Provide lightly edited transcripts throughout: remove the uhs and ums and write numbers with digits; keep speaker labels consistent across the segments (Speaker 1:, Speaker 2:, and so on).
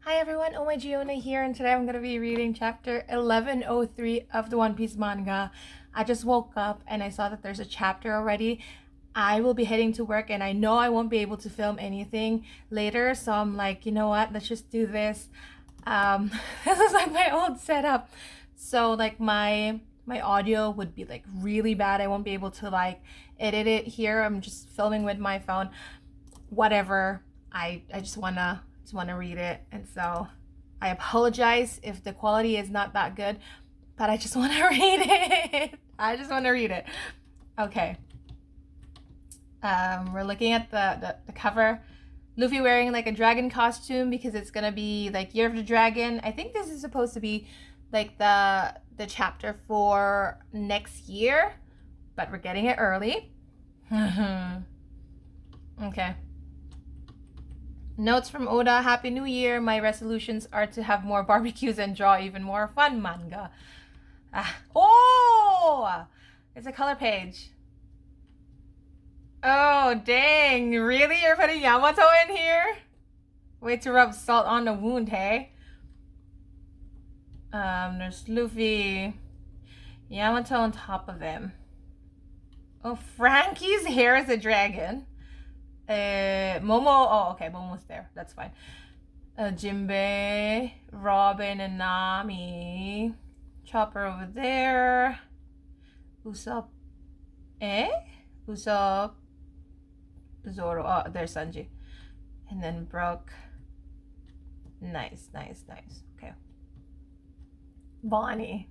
Speaker 1: Hi everyone, Oh My Giona here, and today I'm going to be reading chapter 1103 of the One Piece manga. I just woke up and I saw that there's a chapter already. I will be heading to work and I know I won't be able to film anything later, so I'm like, you know what, let's just do this. This is like my old setup. So like my audio would be like really bad. I won't be able to like edit it here. I'm just filming with my phone. Whatever. I just wanna read it, and so I apologize if the quality is not that good, but I just want to read it. I just want to read it. Okay. We're looking at the cover. Luffy wearing like a dragon costume because it's gonna be like Year of the Dragon. I think this is supposed to be like the chapter for next year, but we're getting it early. Okay. Notes from Oda, Happy New Year. My resolutions are to have more barbecues and draw even more fun manga. Oh! It's a color page. Oh, dang. Really? You're putting Yamato in here? Way to rub salt on the wound, hey? There's Luffy. Yamato on top of him. Oh, Frankie's hair is a dragon. Momo. Oh, okay. Momo's there. That's fine. Jinbei, Robin, and Nami. Chopper over there. Usopp. Usopp. Zoro. Oh, there's Sanji. And then Brook. Nice. Okay. Bonnie.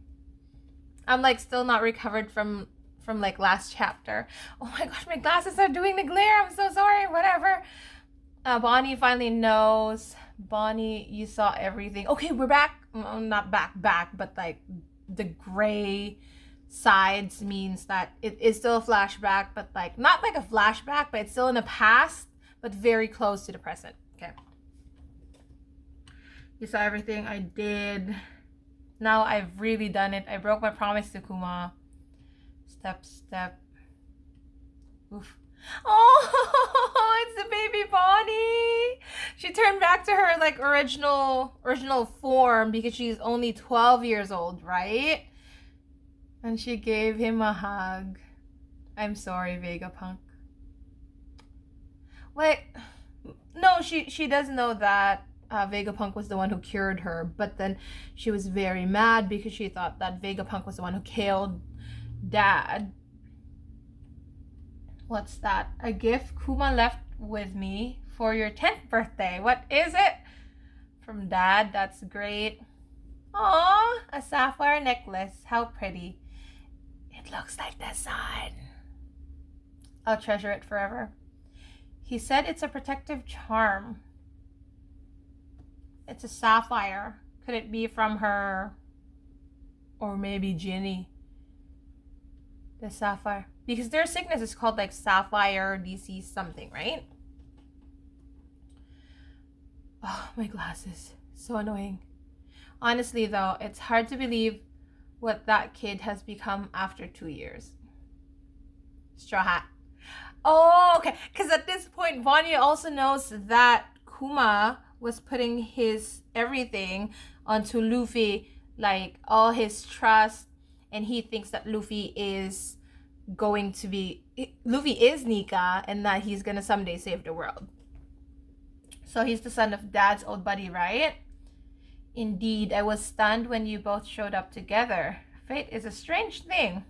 Speaker 1: I'm like still not recovered from like last chapter. Oh my gosh, my glasses are doing the glare. I'm so sorry. Whatever. Bonnie finally knows. Bonnie, you saw everything. Okay, we're back. Not back, but like the gray sides means that it is still a flashback, but like not like a flashback, but it's still in the past, but very close to the present. Okay. You saw everything I did. Now I've really done it. I broke my promise to Kuma. Step. Oof. Oh, it's the baby Bonnie. She turned back to her like original form because she's only 12 years old, right? And she gave him a hug. I'm sorry, Vegapunk. Wait, no, she does know that Vegapunk was the one who cured her, but then she was very mad because she thought that Vegapunk was the one who killed Dad. What's that? A gift Kuma left with me for your 10th birthday. What is it? From Dad. That's great. Aww, a sapphire necklace. How pretty. It looks like the sun. I'll treasure it forever. He said it's a protective charm. It's a sapphire. Could it be from her? Or maybe Ginny? The sapphire. Because their sickness is called like sapphire disease something, right? Oh, my glasses. So annoying. Honestly though, it's hard to believe what that kid has become after 2 years. Straw Hat. Oh, okay. Because at this point, Vanya also knows that Kuma was putting his everything onto Luffy, like all his trust, and he thinks that Luffy is Nika, and that he's gonna someday save the world. So he's the son of Dad's old buddy, right? Indeed, I was stunned when you both showed up together. Fate is a strange thing.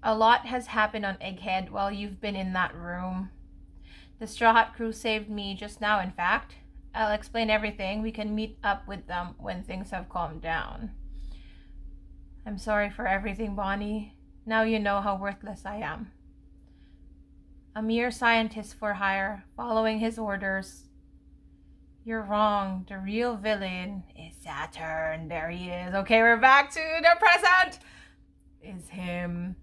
Speaker 1: A lot has happened on Egghead while you've been in that room. The Straw Hat crew saved me just now, in fact. I'll explain everything. We can meet up with them when things have calmed down. I'm sorry for everything, Bonnie. Now you know how worthless I am. A mere scientist for hire, following his orders. You're wrong. The real villain is Saturn. There he is. Okay, we're back to the present. Is him.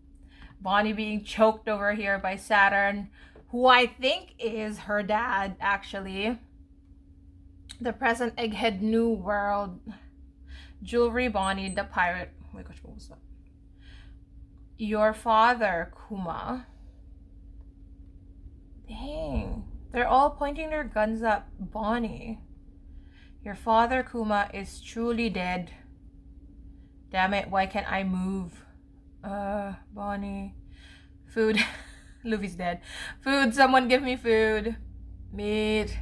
Speaker 1: Bonnie being choked over here by Saturn, who I think is her dad, actually. The present Egghead New World. Jewelry Bonnie, the pirate. Oh my gosh, what was that? Your father, Kuma. Dang. They're all pointing their guns at Bonnie. Your father, Kuma, is truly dead. Damn it, why can't I move? Bonnie. Food. Luffy's dead. Food, someone give me food. Meat.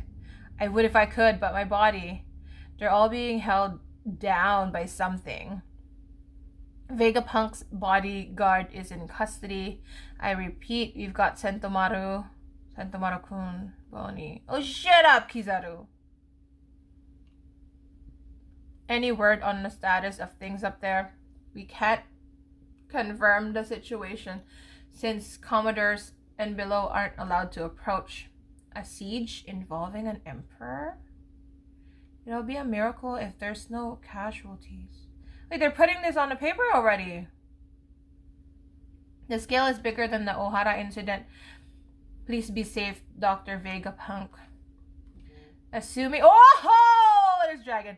Speaker 1: I would if I could, but my body. They're all being held down by something. Vegapunk's bodyguard is in custody. I repeat, we've got Sentomaru. Sentomaru-kun, Bonnie. Oh, shut up, Kizaru. Any word on the status of things up there? We can't confirm the situation since commodores and below aren't allowed to approach. A siege involving an emperor? It'll be a miracle if there's no casualties. Wait, they're putting this on the paper already. The scale is bigger than the Ohara incident. Please be safe, Dr. Vegapunk. Assuming... Oh! There's dragon.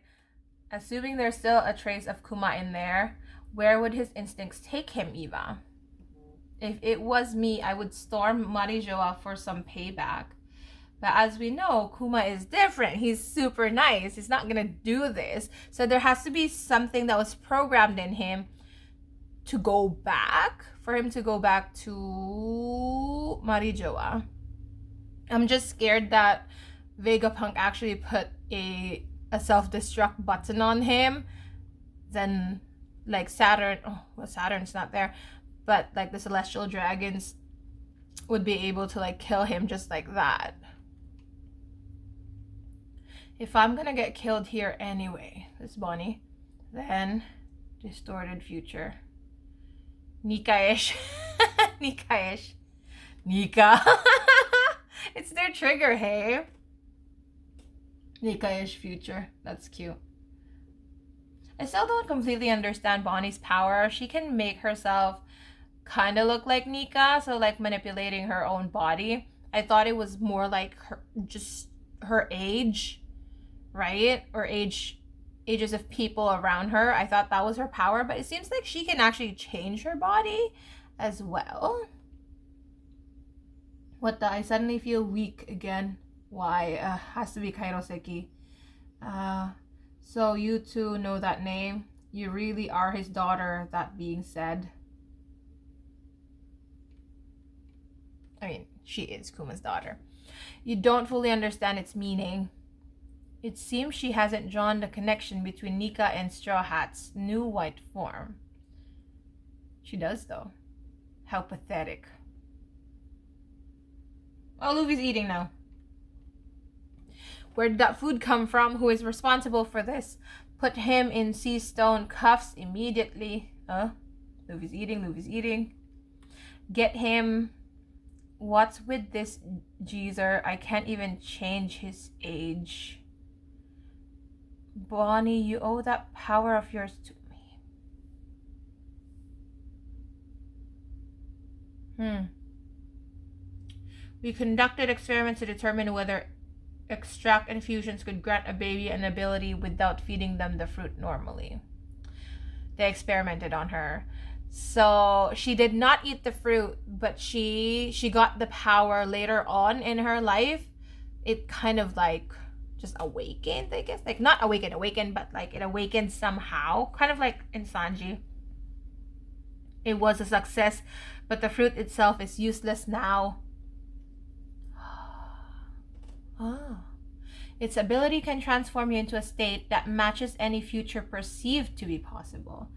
Speaker 1: Assuming there's still a trace of Kuma in there, where would his instincts take him, Eva? If it was me, I would storm Marijoa for some payback. But as we know, Kuma is different. He's super nice. He's not gonna do this. So there has to be something that was programmed in him to go back, for him to go back to Marijoa. I'm just scared that Vegapunk actually put a self-destruct button on him. Then like Saturn, Saturn's not there, but like the celestial dragons would be able to like kill him just like that. If I'm gonna get killed here anyway, this Bonnie, then distorted future. Nika-ish. Nika-ish. Nika. It's their trigger, hey? Nika-ish future. That's cute. I still don't completely understand Bonnie's power. She can make herself kind of look like Nika, so like manipulating her own body. I thought it was more like her age, right? Or ages of people around her. I thought that was her power, but it seems like she can actually change her body as well. What the? I suddenly feel weak again. Why? Has to be Kairoseki. So you two know that name. You really are his daughter, that being said. I mean, she is Kuma's daughter. You don't fully understand its meaning. It seems she hasn't drawn the connection between Nika and Straw Hat's new white form. She does, though. How pathetic. Oh, Luffy's eating now. Where did that food come from? Who is responsible for this? Put him in sea stone cuffs immediately. Luffy's eating. Get him. What's with this geezer? I can't even change his age. Bonnie, you owe that power of yours to me. We conducted experiments to determine whether extract infusions could grant a baby an ability without feeding them the fruit normally. They experimented on her. So she did not eat the fruit, but she got the power later on in her life. It kind of like just awakened, I guess. Like not awakened, but like it awakened somehow. Kind of like in Sanji. It was a success, but the fruit itself is useless now. Its ability can transform you into a state that matches any future perceived to be possible.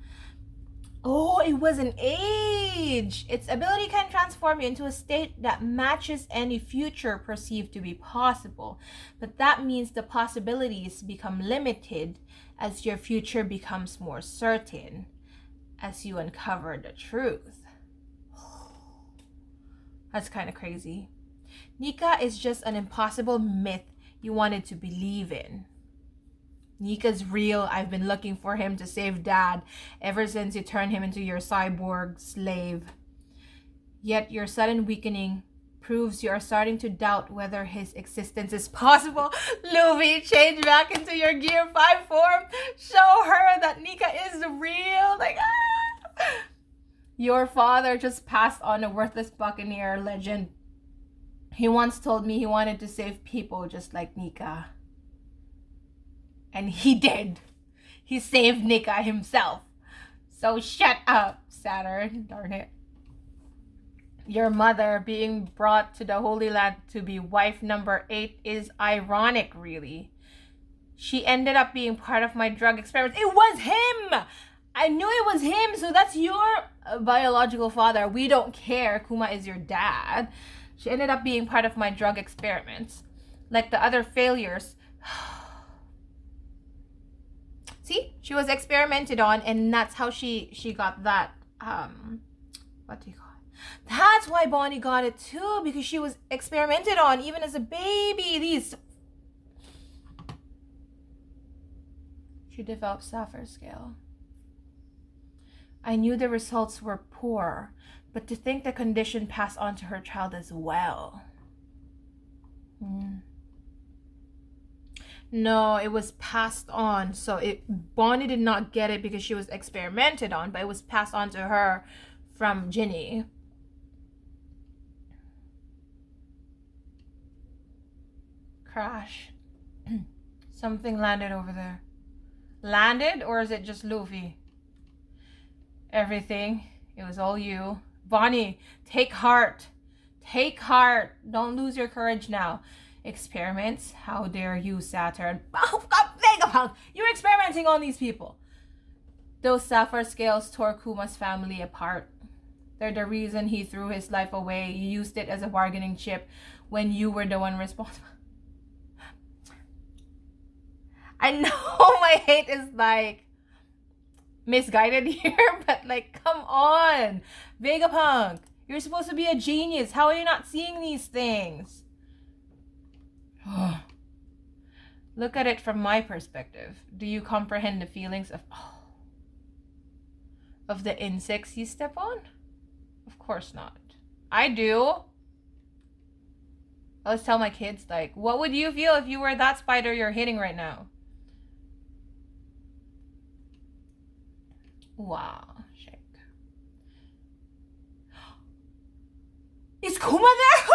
Speaker 1: Oh, it was an age. Its ability can transform you into a state that matches any future perceived to be possible. But that means the possibilities become limited as your future becomes more certain, as you uncover the truth. That's kind of crazy. Nika is just an impossible myth you wanted to believe in. Nika's real. I've been looking for him to save Dad ever since you turned him into your cyborg slave. Yet your sudden weakening proves you are starting to doubt whether his existence is possible. Luffy, change back into your Gear 5 form. Show her that Nika is real. Like, Your father just passed on a worthless buccaneer legend. He once told me he wanted to save people just like Nika. And he did. He saved Nika himself. So shut up, Saturn. Darn it. Your mother being brought to the Holy Land to be wife number 8 is ironic, really. She ended up being part of my drug experiment. It was him! I knew it was him, so that's your biological father. We don't care. Kuma is your dad. She ended up being part of my drug experiments. Like the other failures. See? She was experimented on, and that's how she got that, what do you call it? That's why Bonnie got it too, because she was experimented on even as a baby. She developed Sapphire Scale. I knew the results were poor, but to think the condition passed on to her child as well. No, it was passed on. So Bonnie did not get it because she was experimented on, but it was passed on to her from Ginny. Crash. Something landed over there. Landed, or is it just Luffy? Everything. It was all you. Bonnie, take heart. Take heart. Don't lose your courage now. Experiments? How dare you, Saturn? Oh, God, Vegapunk! You're experimenting on these people. Those sapphire scales tore Kuma's family apart. They're the reason he threw his life away. You used it as a bargaining chip when you were the one responsible. I know my hate is like misguided here, but like, come on, Vegapunk, you're supposed to be a genius. How are you not seeing these things? Look at it from my perspective. Do you comprehend the feelings of the insects you step on? Of course not. I do. I always tell my kids, like, what would you feel if you were that spider you're hitting right now? Wow, shake. Is Kuma there?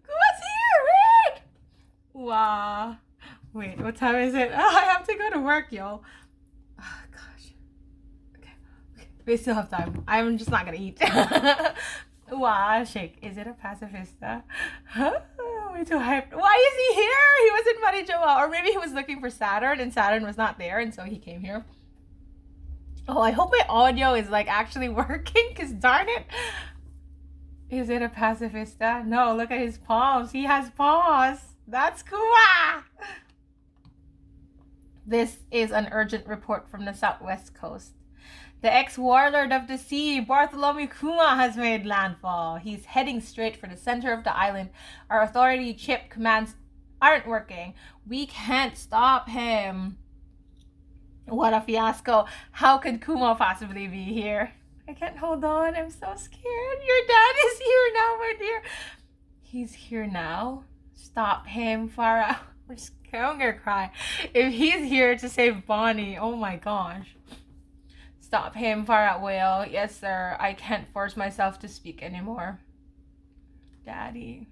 Speaker 1: Kuma's here, wait! Wow. Wait, what time is it? Oh, I have to go to work, yo. Oh, gosh. Okay. We still have time. I'm just not gonna eat. Wow, shake. Is it a pacifista? Huh? Way too hyped. Why is he here? He was in Marijoa. Or maybe he was looking for Saturn and Saturn was not there, and so he came here. Oh, I hope my audio is like actually working, because darn it. Is it a pacifista? No, look at his palms. He has paws. That's Kuma. This is an urgent report from the southwest coast. The ex-warlord of the sea, Bartholomew Kuma, has made landfall. He's heading straight for the center of the island. Our authority chip commands aren't working. We can't stop him. What a fiasco. How could Kuma possibly be here? I can't hold on. I'm so scared. Your dad is here now, my dear. He's here now? Stop him, Farah. I'm gonna cry. If he's here to save Bonnie, oh my gosh. Stop him, Farah Whale. Yes, sir. I can't force myself to speak anymore. Daddy.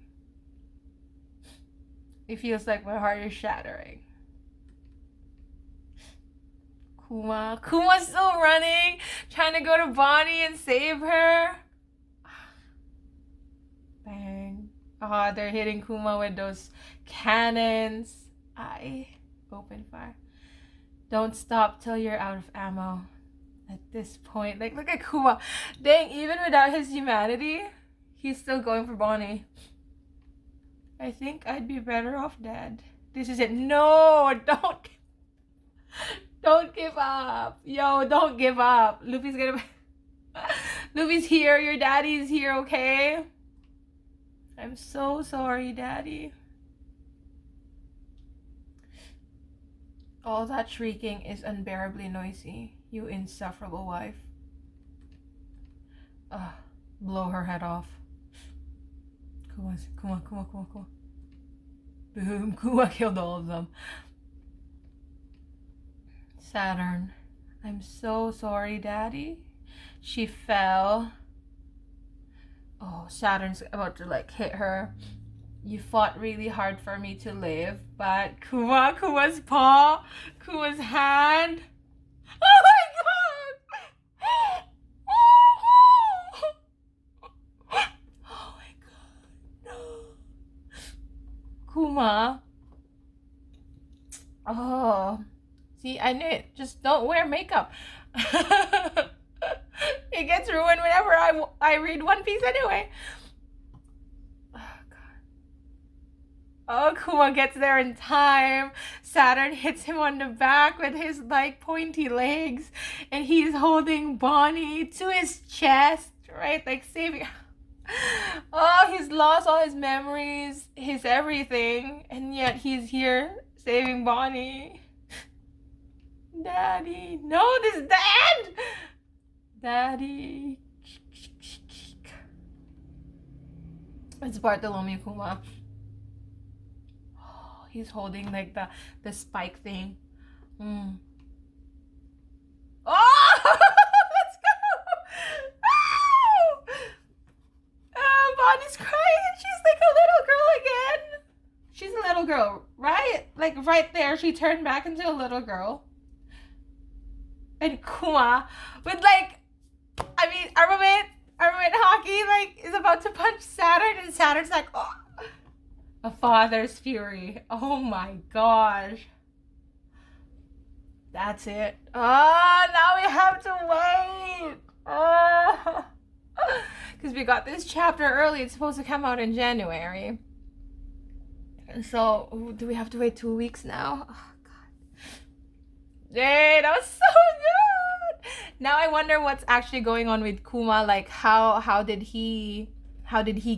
Speaker 1: It feels like my heart is shattering. Kuma's still running, trying to go to Bonnie and save her. Bang. Ah, they're hitting Kuma with those cannons. I open fire. Don't stop till you're out of ammo. At this point, like, look at Kuma. Dang, even without his humanity, he's still going for Bonnie. I think I'd be better off dead. This is it. No, don't give up. Yo, don't give up. Luffy's here. Your daddy's here, okay? I'm so sorry, Daddy. All that shrieking is unbearably noisy. You insufferable wife. Blow her head off. Kuma. Boom, Kuma killed all of them. Saturn. I'm so sorry, Daddy. She fell. Oh, Saturn's about to like hit her. You fought really hard for me to live, but Kuma's paw, Kuma's hand. Oh my god! Oh my god, no. Kuma. Oh. See, I knew it. Just don't wear makeup. It gets ruined whenever I read One Piece anyway. Oh, Kuma gets there in time. Saturn hits him on the back with his like pointy legs, and he's holding Bonnie to his chest, right? Like saving. Oh, he's lost all his memories, his everything, and yet he's here saving Bonnie. Daddy, no, this is the end. Daddy. It's Bartholomew Kuma. He's holding like the spike thing. Oh, let's go! Oh, Bonnie's crying and she's like a little girl again. She's a little girl, right? Like right there, she turned back into a little girl. And Kuma with like, I mean, armament hockey like is about to punch Saturn, and Saturn's like, oh. A father's fury. Oh my gosh. That's it. Oh, now we have to wait. Oh. Because we got this chapter early. It's supposed to come out in January. And so, do we have to wait 2 weeks now? Oh, God. Yay, that was so good. Now I wonder what's actually going on with Kuma. Like, how did he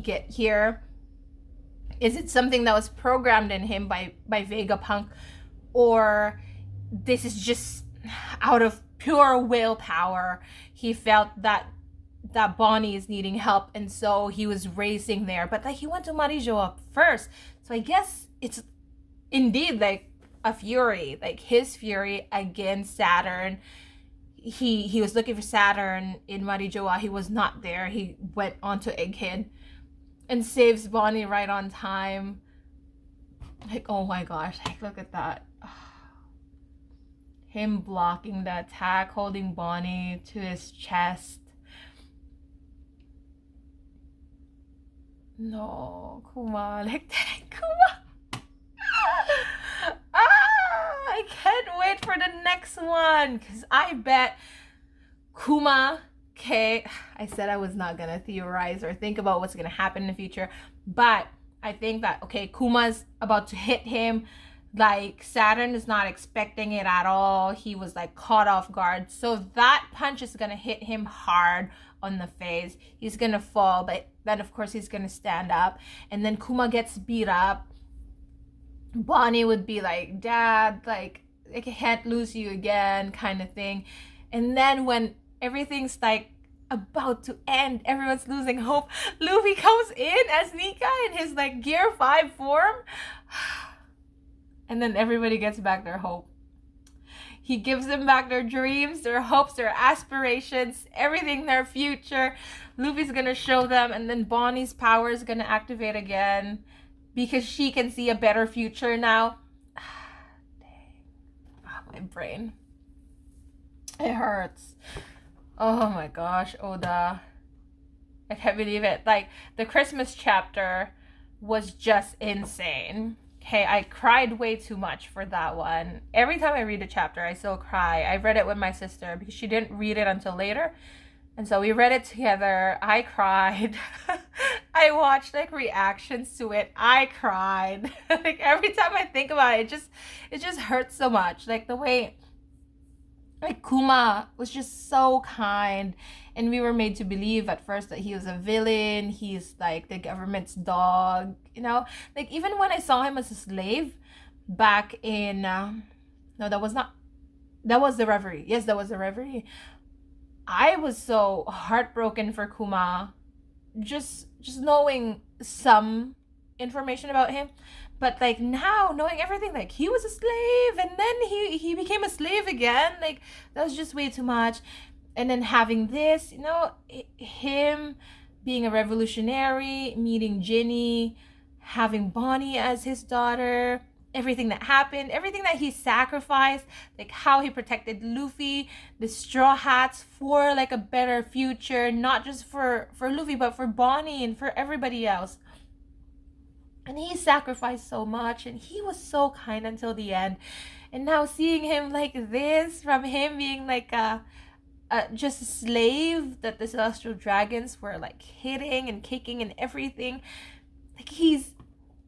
Speaker 1: get here? Is it something that was programmed in him by Vegapunk, or this is just out of pure willpower? He felt that Bonnie is needing help, and so he was racing there. But like he went to Marijoa first, so I guess it's indeed like a fury, like his fury against Saturn. He was looking for Saturn in Marijoa. He was not there. He went onto Egghead and saves Bonnie right on time. Like, oh my gosh, like look at that. Him blocking the attack, holding Bonnie to his chest. No, Kuma, like that, Kuma. I can't wait for the next one, because I bet Kuma. Okay, I said I was not gonna theorize or think about what's gonna happen in the future, but I think that, okay, Kuma's about to hit him. Like Saturn is not expecting it at all. He was like caught off guard, so that punch is gonna hit him hard on the face. He's gonna fall, but then of course he's gonna stand up, and then Kuma gets beat up. Bonnie would be like, Dad, like I can't lose you again, kind of thing. And then when everything's like about to end, everyone's losing hope, Luffy comes in as Nika in his like Gear 5 form. And then everybody gets back their hope. He gives them back their dreams, their hopes, their aspirations, everything, their future. Luffy's gonna show them, and then Bonnie's power is gonna activate again because she can see a better future now. Dang. Oh, my brain. It hurts. Oh my gosh, Oda. I can't believe it. Like, the Christmas chapter was just insane. Okay, I cried way too much for that one. Every time I read a chapter, I still cry. I read it with my sister because she didn't read it until later. And so we read it together. I cried. I watched like reactions to it. I cried. Like every time I think about it, it just hurts so much. Like the way like Kuma was just so kind, and we were made to believe at first that he was a villain. He's like the government's dog, you know. Like even when I saw him as a slave back in no, that was the Reverie. Yes, that was the Reverie. I was so heartbroken for Kuma, just knowing some information about him. But like now knowing everything, like he was a slave and then he became a slave again, like that was just way too much. And then having this, you know, him being a revolutionary, meeting Ginny, having Bonnie as his daughter, everything that happened, everything that he sacrificed, like how he protected Luffy, the Straw Hats for like a better future, not just for Luffy, but for Bonnie and for everybody else. And he sacrificed so much, and he was so kind until the end. And now seeing him like this, from him being like just a slave that the celestial dragons were like hitting and kicking and everything, like he's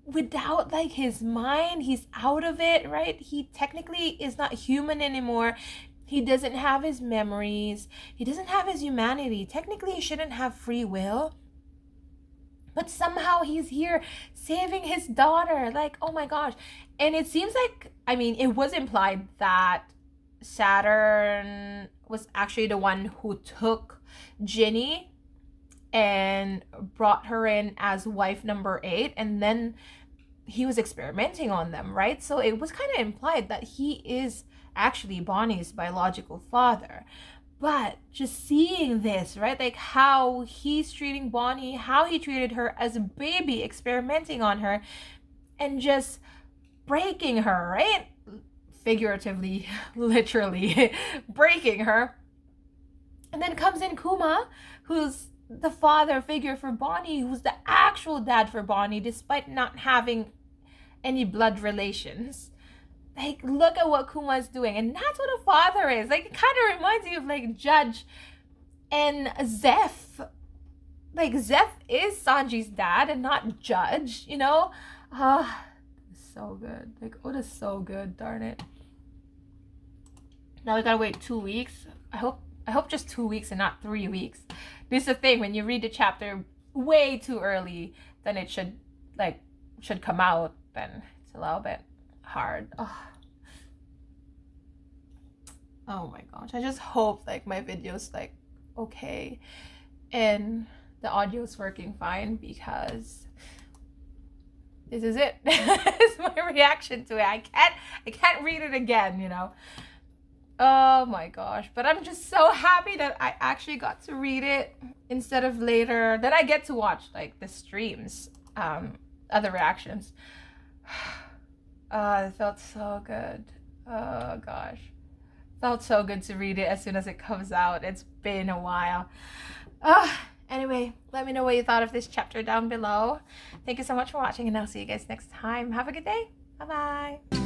Speaker 1: without like his mind, he's out of it, right? He technically is not human anymore. He doesn't have his memories, he doesn't have his humanity. Technically he shouldn't have free will, but somehow he's here saving his daughter. Like, oh my gosh. And it seems like, I mean, it was implied that Saturn was actually the one who took Ginny and brought her in as wife number 8, and then he was experimenting on them, right? So it was kind of implied that he is actually Bonnie's biological father. But just seeing this, right, like how he's treating Bonnie, how he treated her as a baby, experimenting on her, and just breaking her, right? Figuratively, literally breaking her. And then comes in Kuma, who's the father figure for Bonnie, who's the actual dad for Bonnie, despite not having any blood relations. Like, look at what Kuma is doing. And that's what a father is. Like, it kind of reminds me of like Judge and Zeph. Like, Zeph is Sanji's dad and not Judge, you know? So good. Like, Oda's so good, darn it. Now we gotta wait 2 weeks. I hope just 2 weeks and not 3 weeks. This is the thing, when you read the chapter way too early, then it should come out, then it's a little bit hard. Oh my gosh. I just hope like my video's like okay and the audio's working fine, because this is it. It's my reaction to it. I can't read it again, you know. Oh my gosh. But I'm just so happy that I actually got to read it instead of later. Then I get to watch like the streams, other reactions. It felt so good. Oh gosh. Felt so good to read it as soon as it comes out. It's been a while. Anyway, let me know what you thought of this chapter down below. Thank you so much for watching, and I'll see you guys next time. Have a good day. Bye-bye.